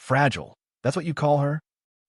Fragile. That's what you call her?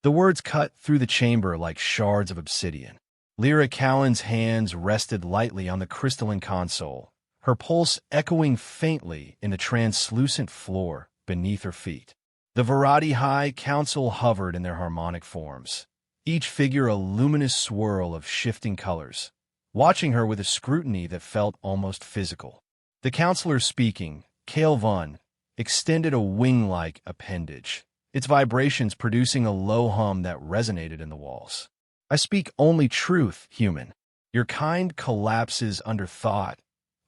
The words cut through the chamber like shards of obsidian. Lyra Cowan's hands rested lightly on the crystalline console, her pulse echoing faintly in the translucent floor beneath her feet. The Varadi High Council hovered in their harmonic forms, each figure a luminous swirl of shifting colors, watching her with a scrutiny that felt almost physical. The counselor speaking, Kale Vun, extended a wing-like appendage, its vibrations producing a low hum that resonated in the walls. I speak only truth, human. Your kind collapses under thought,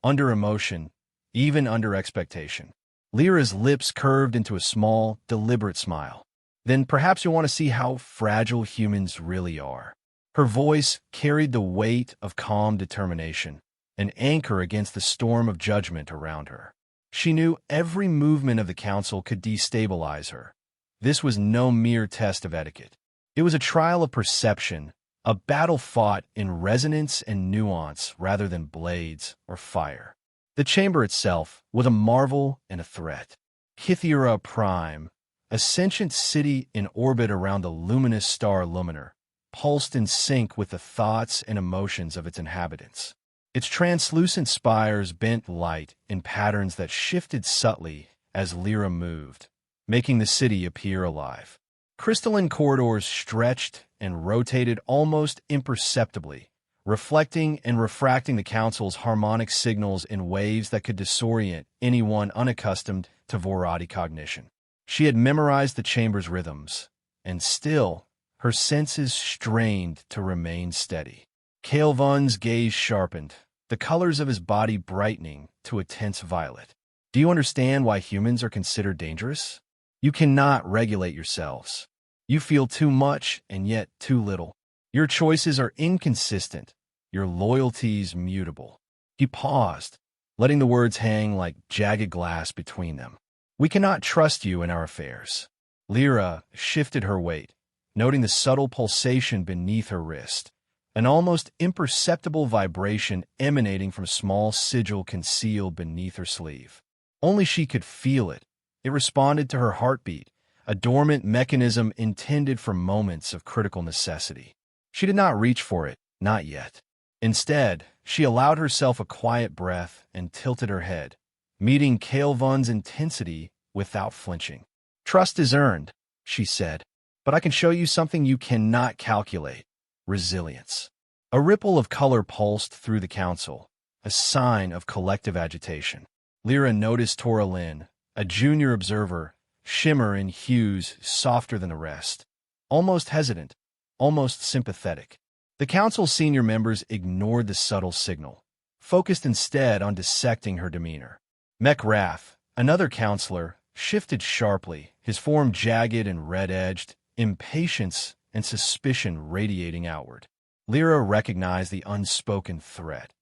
under emotion, even under expectation. Lyra's lips curved into a small, deliberate smile. Then perhaps you'll want to see how fragile humans really are. Her voice carried the weight of calm determination, an anchor against the storm of judgment around her. She knew every movement of the council could destabilize her. This was no mere test of etiquette. It was a trial of perception, a battle fought in resonance and nuance rather than blades or fire. The chamber itself was a marvel and a threat. Kythera Prime, a sentient city in orbit around the luminous star Luminar, pulsed in sync with the thoughts and emotions of its inhabitants. Its translucent spires bent light in patterns that shifted subtly as Lyra moved, making the city appear alive. Crystalline corridors stretched and rotated almost imperceptibly, reflecting and refracting the council's harmonic signals in waves that could disorient anyone unaccustomed to Varadi cognition. She had memorized the chamber's rhythms, and still, her senses strained to remain steady. Kale Vun's gaze sharpened, the colors of his body brightening to a tense violet. Do you understand why humans are considered dangerous? You cannot regulate yourselves. You feel too much and yet too little. Your choices are inconsistent, your loyalties mutable. He paused, letting the words hang like jagged glass between them. We cannot trust you in our affairs. Lyra shifted her weight, noting the subtle pulsation beneath her wrist, an almost imperceptible vibration emanating from a small sigil concealed beneath her sleeve. Only she could feel it. It responded to her heartbeat, a dormant mechanism intended for moments of critical necessity. She did not reach for it, not yet. Instead, she allowed herself a quiet breath and tilted her head, meeting Kale Vun's intensity without flinching. Trust is earned, she said, but I can show you something you cannot calculate: resilience. A ripple of color pulsed through the council, a sign of collective agitation. Lyra noticed Toralin, a junior observer, shimmer in hues softer than the rest, almost hesitant, almost sympathetic. The council's senior members ignored the subtle signal, focused instead on dissecting her demeanor. Mekrath, another counselor, shifted sharply, his form jagged and red-edged, impatience and suspicion radiating outward. Lyra recognized the unspoken threat.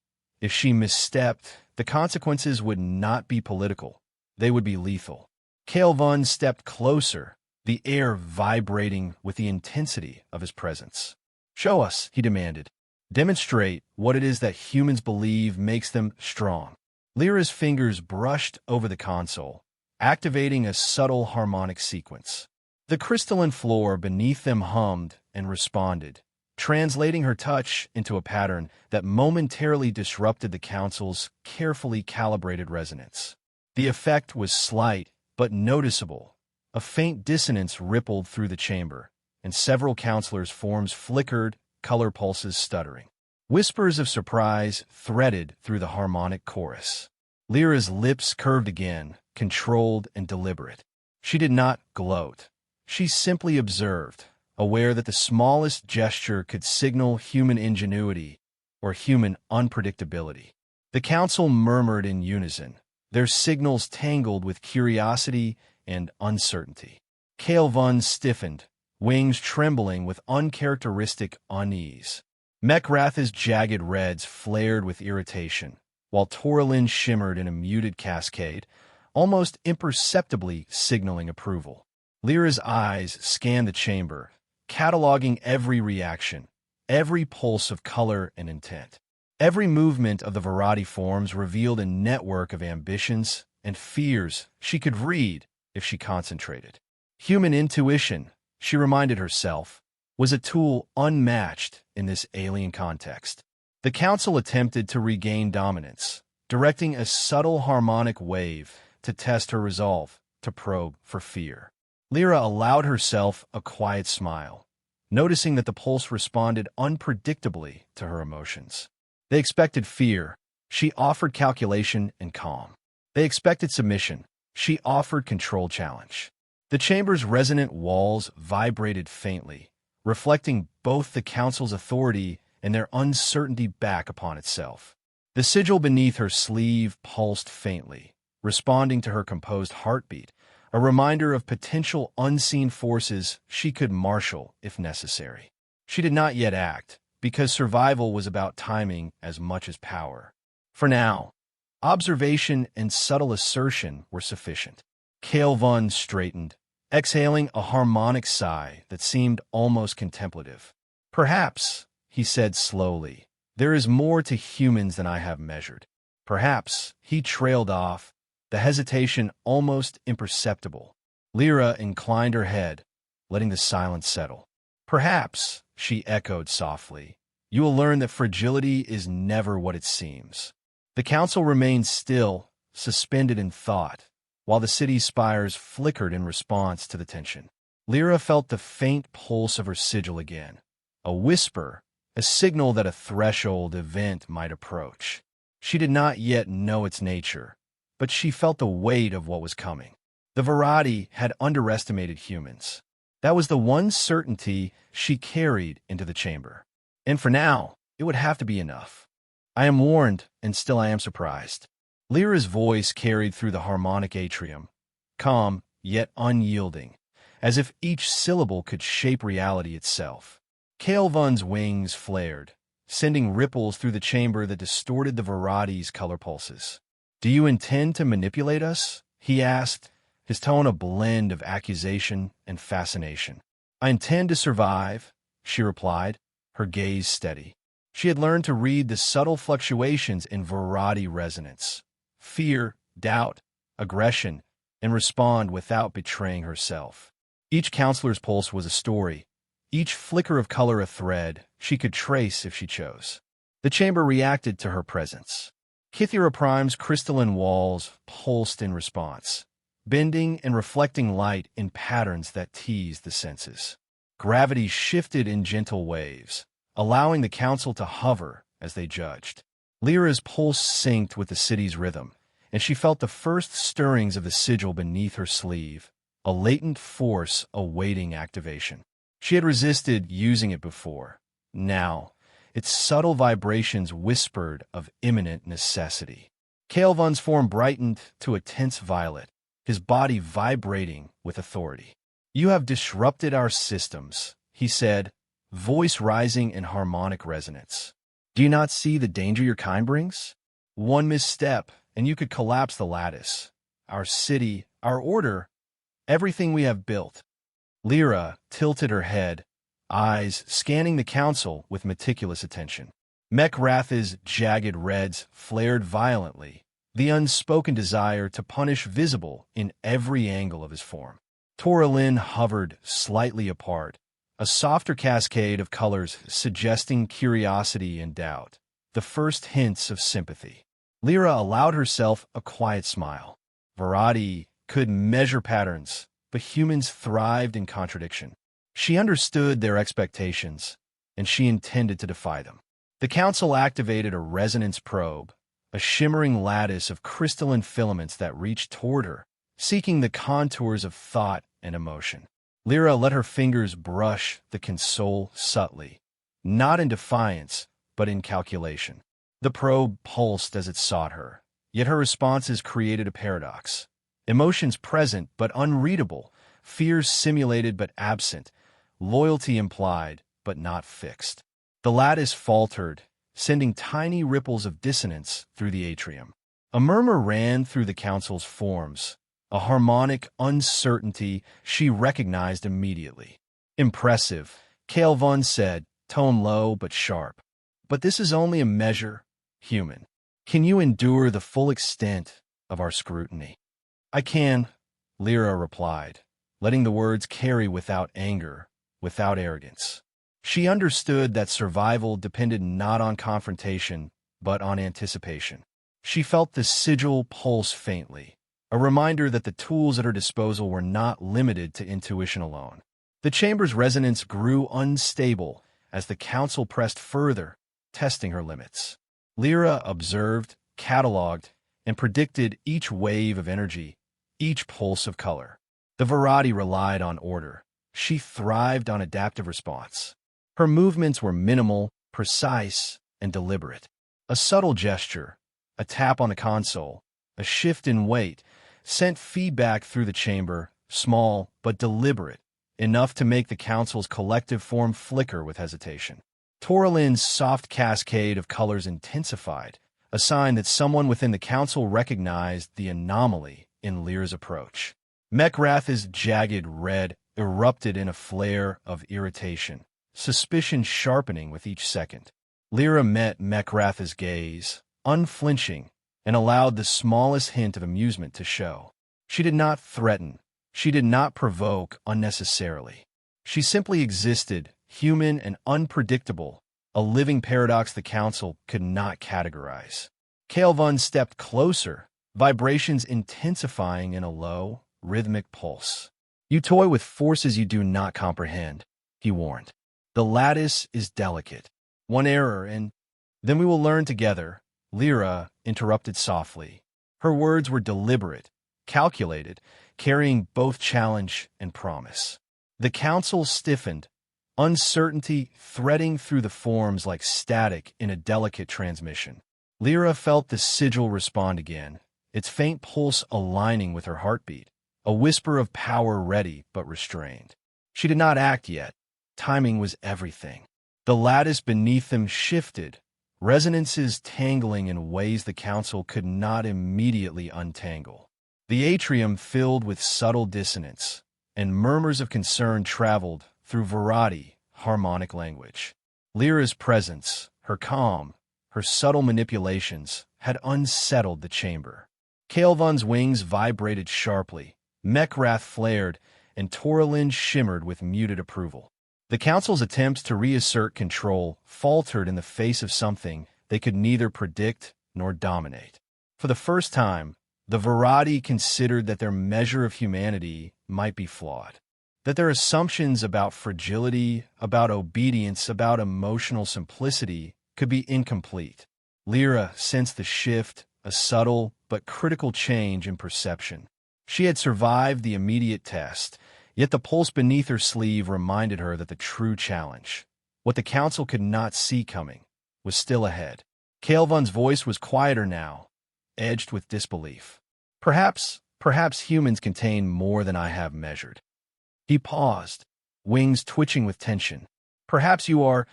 If she misstepped, the consequences would not be political. They would be lethal. Kale Vun stepped closer, the air vibrating with the intensity of his presence. Show us, he demanded. Demonstrate what it is that humans believe makes them strong. Lyra's fingers brushed over the console, activating a subtle harmonic sequence. The crystalline floor beneath them hummed and responded, translating her touch into a pattern that momentarily disrupted the council's carefully calibrated resonance. The effect was slight but noticeable. A faint dissonance rippled through the chamber, and several counselors' forms flickered, color pulses stuttering. Whispers of surprise threaded through the harmonic chorus. Lyra's lips curved again, controlled and deliberate. She did not gloat. She simply observed, aware that the smallest gesture could signal human ingenuity or human unpredictability. The council murmured in unison, their signals tangled with curiosity and uncertainty. Kale Vun stiffened, wings trembling with uncharacteristic unease. Mekrath's jagged reds flared with irritation, while Toralin shimmered in a muted cascade, almost imperceptibly signaling approval. Lyra's eyes scanned the chamber, cataloging every reaction, every pulse of color and intent. Every movement of the Varadi forms revealed a network of ambitions and fears she could read if she concentrated. Human intuition, she reminded herself, was a tool unmatched in this alien context. The council attempted to regain dominance, directing a subtle harmonic wave to test her resolve, to probe for fear. Lyra allowed herself a quiet smile, noticing that the pulse responded unpredictably to her emotions. They expected fear. She offered calculation and calm. They expected submission. She offered control challenge. The chamber's resonant walls vibrated faintly, reflecting both the council's authority and their uncertainty back upon itself. The sigil beneath her sleeve pulsed faintly, responding to her composed heartbeat, a reminder of potential unseen forces she could marshal if necessary. She did not yet act, because survival was about timing as much as power. For now, observation and subtle assertion were sufficient. Calvin straightened, exhaling a harmonic sigh that seemed almost contemplative. "Perhaps," he said slowly, "there is more to humans than I have measured." Perhaps, he trailed off, the hesitation almost imperceptible. Lyra inclined her head, letting the silence settle. "Perhaps," she echoed softly, "you will learn that fragility is never what it seems." The council remained still, suspended in thought, while the city's spires flickered in response to the tension. Lyra felt the faint pulse of her sigil again, a whisper, a signal that a threshold event might approach. She did not yet know its nature, but she felt the weight of what was coming. The Variety had underestimated humans. That was the one certainty she carried into the chamber. And for now, it would have to be enough. "I am warned, and still I am surprised." Lyra's voice carried through the harmonic atrium, calm yet unyielding, as if each syllable could shape reality itself. Calvin's wings flared, sending ripples through the chamber that distorted the Variety's color pulses. "Do you intend to manipulate us?" he asked, his tone a blend of accusation and fascination. "I intend to survive," she replied, her gaze steady. She had learned to read the subtle fluctuations in Variety resonance, fear, doubt, aggression, and respond without betraying herself. Each counselor's pulse was a story, each flicker of color a thread she could trace if she chose. The chamber reacted to her presence. Kythera Prime's crystalline walls pulsed in response, bending and reflecting light in patterns that teased the senses. Gravity shifted in gentle waves, allowing the council to hover as they judged. Lyra's pulse synced with the city's rhythm, and she felt the first stirrings of the sigil beneath her sleeve, a latent force awaiting activation. She had resisted using it before. Now, its subtle vibrations whispered of imminent necessity. Calvin's form brightened to a tense violet, his body vibrating with authority. "You have disrupted our systems," he said, voice rising in harmonic resonance. "Do you not see the danger your kind brings? One misstep, and you could collapse the lattice. Our city, our order, everything we have built." Lyra tilted her head, eyes scanning the council with meticulous attention. Mechrath's jagged reds flared violently, the unspoken desire to punish visible in every angle of his form. Toralin hovered slightly apart, a softer cascade of colors suggesting curiosity and doubt, the first hints of sympathy. Lyra allowed herself a quiet smile. Variety could measure patterns, but humans thrived in contradiction. She understood their expectations, and she intended to defy them. The council activated a resonance probe, a shimmering lattice of crystalline filaments that reached toward her, seeking the contours of thought and emotion. Lyra let her fingers brush the console subtly, not in defiance, but in calculation. The probe pulsed as it sought her, yet her responses created a paradox. Emotions present but unreadable, fears simulated but absent, loyalty implied but not fixed. The lattice faltered, sending tiny ripples of dissonance through the atrium. A murmur ran through the council's forms, a harmonic uncertainty she recognized immediately. "Impressive," Calvin said, tone low but sharp. "But this is only a measure, human. Can you endure the full extent of our scrutiny?" "I can," Lyra replied, letting the words carry without anger, without arrogance. She understood that survival depended not on confrontation, but on anticipation. She felt the sigil pulse faintly, a reminder that the tools at her disposal were not limited to intuition alone. The chamber's resonance grew unstable as the council pressed further, testing her limits. Lyra observed, cataloged, and predicted each wave of energy, each pulse of color. The Verati relied on order. She thrived on adaptive response. Her movements were minimal, precise, and deliberate. A subtle gesture, a tap on the console, a shift in weight, sent feedback through the chamber, small but deliberate, enough to make the council's collective form flicker with hesitation. Toralin's soft cascade of colors intensified, a sign that someone within the council recognized the anomaly in Lyra's approach. Mekrath's jagged red erupted in a flare of irritation, suspicion sharpening with each second. Lyra met Mekrath's gaze, unflinching, and allowed the smallest hint of amusement to show. She did not threaten. She did not provoke unnecessarily. She simply existed, human and unpredictable, a living paradox the council could not categorize. Kael'van stepped closer, vibrations intensifying in a low, rhythmic pulse. "You toy with forces you do not comprehend," he warned. "The lattice is delicate. One error, and then we will learn together." Lyra interrupted softly. Her words were deliberate, calculated, carrying both challenge and promise. The council stiffened, uncertainty threading through the forms like static in a delicate transmission. Lyra felt the sigil respond again, its faint pulse aligning with her heartbeat, a whisper of power ready but restrained. She did not act yet. Timing was everything. The lattice beneath them shifted, resonances tangling in ways the council could not immediately untangle. The atrium filled with subtle dissonance, and murmurs of concern traveled through Verati harmonic language. Lyra's presence, her calm, her subtle manipulations, had unsettled the chamber. Kael'van's wings vibrated sharply, Mekrath flared, and Toralin shimmered with muted approval. The council's attempts to reassert control faltered in the face of something they could neither predict nor dominate. For the first time, the Verati considered that their measure of humanity might be flawed, that their assumptions about fragility, about obedience, about emotional simplicity could be incomplete. Lyra sensed the shift, a subtle but critical change in perception. She had survived the immediate test, yet the pulse beneath her sleeve reminded her that the true challenge, what the council could not see coming, was still ahead. Kael'van's voice was quieter now, edged with disbelief. Perhaps humans contain more than I have measured." He paused, wings twitching with tension. "Perhaps you are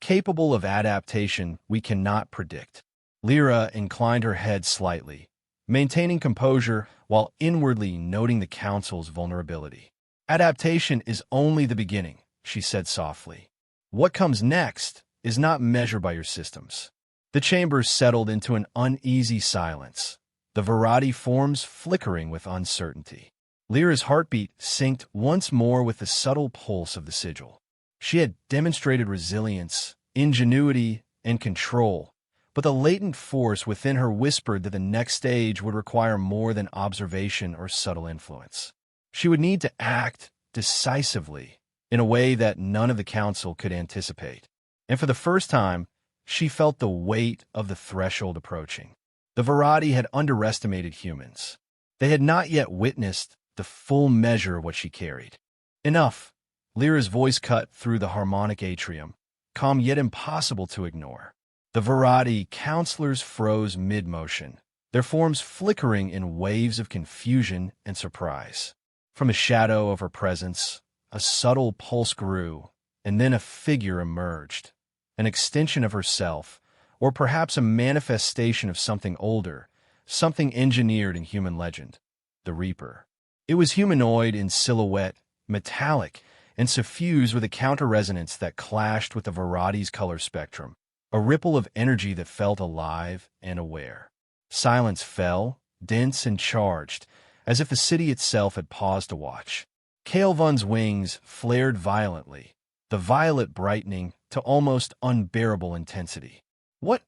capable of adaptation we cannot predict." Lyra inclined her head slightly, maintaining composure while inwardly noting the council's vulnerability. "Adaptation is only the beginning," she said softly. "What comes next is not measured by your systems." The chamber settled into an uneasy silence, the Verati forms flickering with uncertainty. Lyra's heartbeat synced once more with the subtle pulse of the sigil. She had demonstrated resilience, ingenuity, and control, but the latent force within her whispered that the next stage would require more than observation or subtle influence. She would need to act decisively in a way that none of the council could anticipate. And for the first time, she felt the weight of the threshold approaching. The Verati had underestimated humans. They had not yet witnessed the full measure of what she carried. "Enough." Lyra's voice cut through the harmonic atrium, calm yet impossible to ignore. The Verati counselors froze mid-motion, their forms flickering in waves of confusion and surprise. From the shadow of her presence, a subtle pulse grew, and then a figure emerged, an extension of herself, or perhaps a manifestation of something older, something engineered in human legend, the Reaper. It was humanoid in silhouette, metallic, and suffused with a counter-resonance that clashed with the Verati's color spectrum, a ripple of energy that felt alive and aware. Silence fell, dense and charged, as if the city itself had paused to watch. Kael'van's wings flared violently, the violet brightening to almost unbearable intensity. What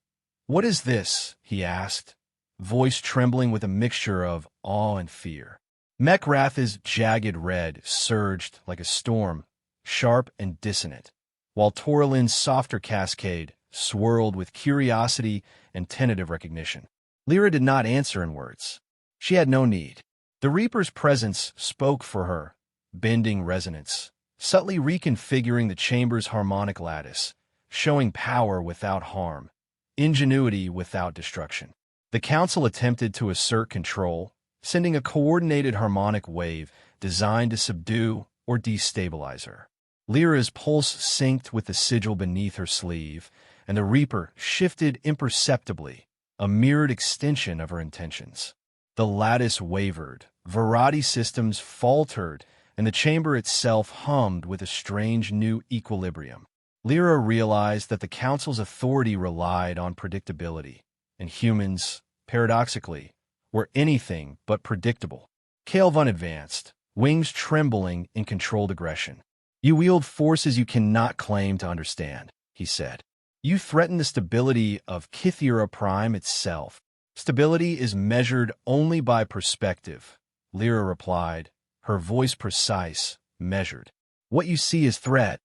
is this?" he asked, voice trembling with a mixture of awe and fear. Mekrath's jagged red surged like a storm, sharp and dissonant, while Toralin's softer cascade swirled with curiosity and tentative recognition. Lyra did not answer in words. She had no need. The Reaper's presence spoke for her, bending resonance, subtly reconfiguring the chamber's harmonic lattice, showing power without harm, ingenuity without destruction. The council attempted to assert control, sending a coordinated harmonic wave designed to subdue or destabilize her. Lyra's pulse synced with the sigil beneath her sleeve, and the Reaper shifted imperceptibly, a mirrored extension of her intentions. The lattice wavered, Virati systems faltered, and the chamber itself hummed with a strange new equilibrium. Lyra realized that the council's authority relied on predictability, and humans, paradoxically, were anything but predictable. Kael'van advanced, wings trembling in controlled aggression. "You wield forces you cannot claim to understand," he said. "You threaten the stability of Kythera Prime itself. Stability is measured only by perspective," Lyra replied, her voice precise, measured. "What you see is threat.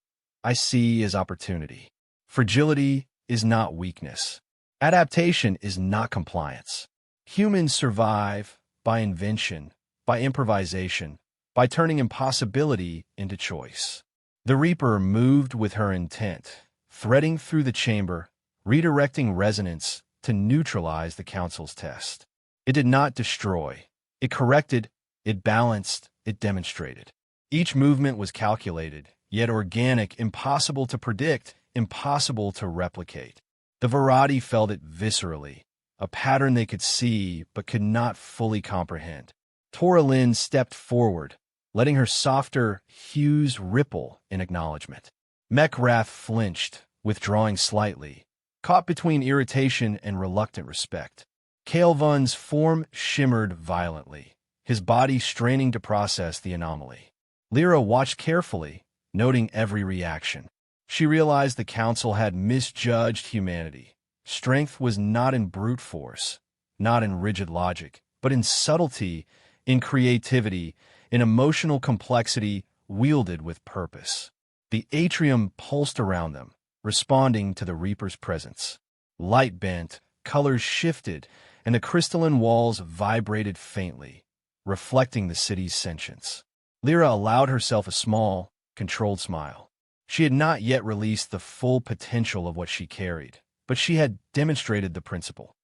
I see as opportunity. Fragility is not weakness. Adaptation is not compliance. Humans survive by invention, by improvisation, by turning impossibility into choice." The Reaper moved with her intent, threading through the chamber, redirecting resonance to neutralize the council's test. It did not destroy. It corrected, it balanced, it demonstrated. Each movement was calculated, yet organic, impossible to predict, impossible to replicate. The Virati felt it viscerally, a pattern they could see but could not fully comprehend. Toralin stepped forward, letting her softer hues ripple in acknowledgement. Mekrath flinched, withdrawing slightly, caught between irritation and reluctant respect. Kael'van's form shimmered violently, his body straining to process the anomaly. Lyra watched carefully, noting every reaction. She realized the council had misjudged humanity. Strength was not in brute force, not in rigid logic, but in subtlety, in creativity, in emotional complexity wielded with purpose. The atrium pulsed around them, responding to the Reaper's presence. Light bent, colors shifted, and the crystalline walls vibrated faintly, reflecting the city's sentience. Lyra allowed herself a small, controlled smile. She had not yet released the full potential of what she carried, but she had demonstrated the principle.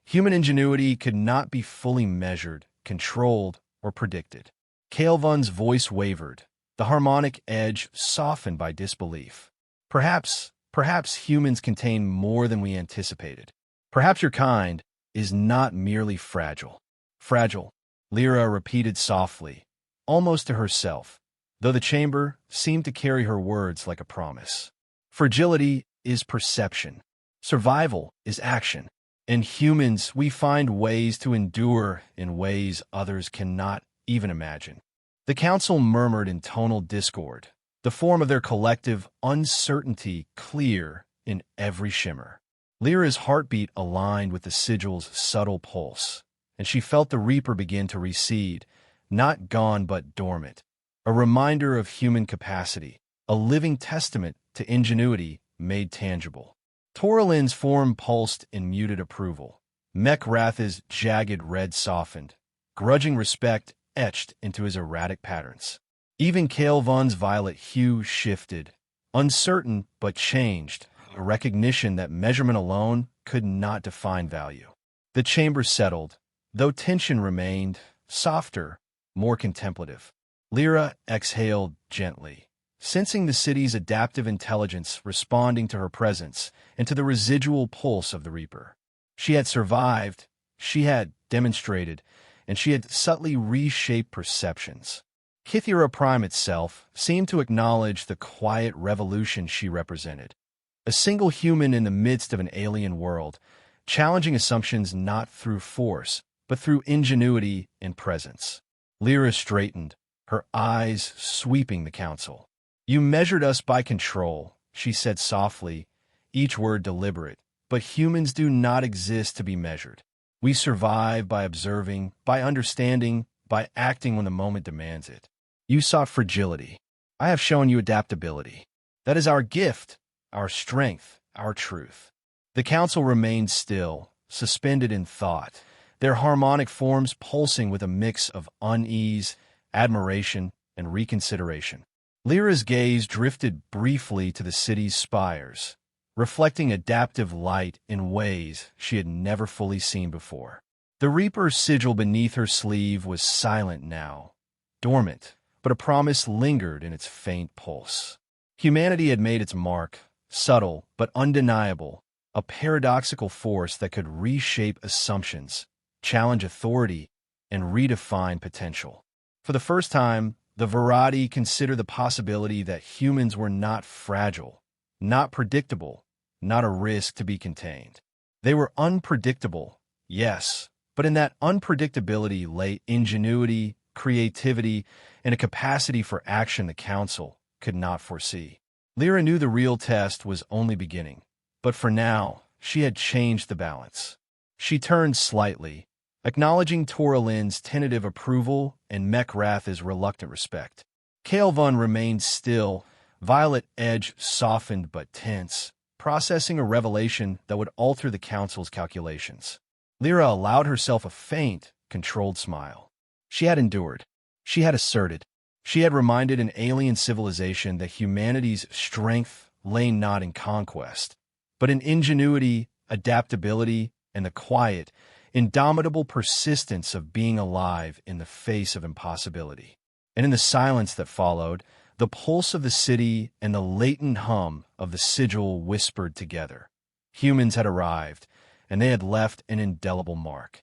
Human ingenuity could not be fully measured, controlled, or predicted. Kael'van's voice wavered, the harmonic edge softened by disbelief. Perhaps humans contain more than we anticipated. Perhaps your kind is not merely fragile. Fragile, Lyra repeated softly, almost to herself, though the chamber seemed to carry her words like a promise. Fragility is perception. Survival is action. In humans, we find ways to endure in ways others cannot even imagine. The council murmured in tonal discord, the form of their collective uncertainty clear in every shimmer. Lyra's heartbeat aligned with the sigil's subtle pulse, and she felt the Reaper begin to recede, not gone but dormant. A reminder of human capacity, a living testament to ingenuity made tangible. Toralin's form pulsed in muted approval. Mekrath's jagged red softened, grudging respect etched into his erratic patterns. Even Kael'van's violet hue shifted, uncertain but changed, a recognition that measurement alone could not define value. The chamber settled, though tension remained, softer, more contemplative. Lyra exhaled gently, sensing the city's adaptive intelligence responding to her presence and to the residual pulse of the Reaper. She had survived, she had demonstrated, and she had subtly reshaped perceptions. Kythera Prime itself seemed to acknowledge the quiet revolution she represented. A single human in the midst of an alien world, challenging assumptions not through force, but through ingenuity and presence. Lyra straightened, her eyes sweeping the council. "You measured us by control," she said softly, each word deliberate. "But humans do not exist to be measured. We survive by observing, by understanding, by acting when the moment demands it. You sought fragility. I have shown you adaptability. That is our gift, our strength, our truth." The council remained still, suspended in thought, their harmonic forms pulsing with a mix of unease, admiration, and reconsideration. Lyra's gaze drifted briefly to the city's spires, reflecting adaptive light in ways she had never fully seen before. The Reaper's sigil beneath her sleeve was silent now, dormant, but a promise lingered in its faint pulse. Humanity had made its mark, subtle but undeniable, a paradoxical force that could reshape assumptions, challenge authority, and redefine potential. For the first time, the Verati considered the possibility that humans were not fragile, not predictable, not a risk to be contained. They were unpredictable, yes, but in that unpredictability lay ingenuity, creativity, and a capacity for action the Council could not foresee. Lyra knew the real test was only beginning, but for now, she had changed the balance. She turned slightly, acknowledging Toralin's tentative approval and Mekrath's reluctant respect. Kael'van remained still, violet edge softened but tense, processing a revelation that would alter the Council's calculations. Lyra allowed herself a faint, controlled smile. She had endured. She had asserted. She had reminded an alien civilization that humanity's strength lay not in conquest, but in ingenuity, adaptability, and the quiet, indomitable persistence of being alive in the face of impossibility. And in the silence that followed, the pulse of the city and the latent hum of the sigil whispered together. Humans had arrived, and they had left an indelible mark.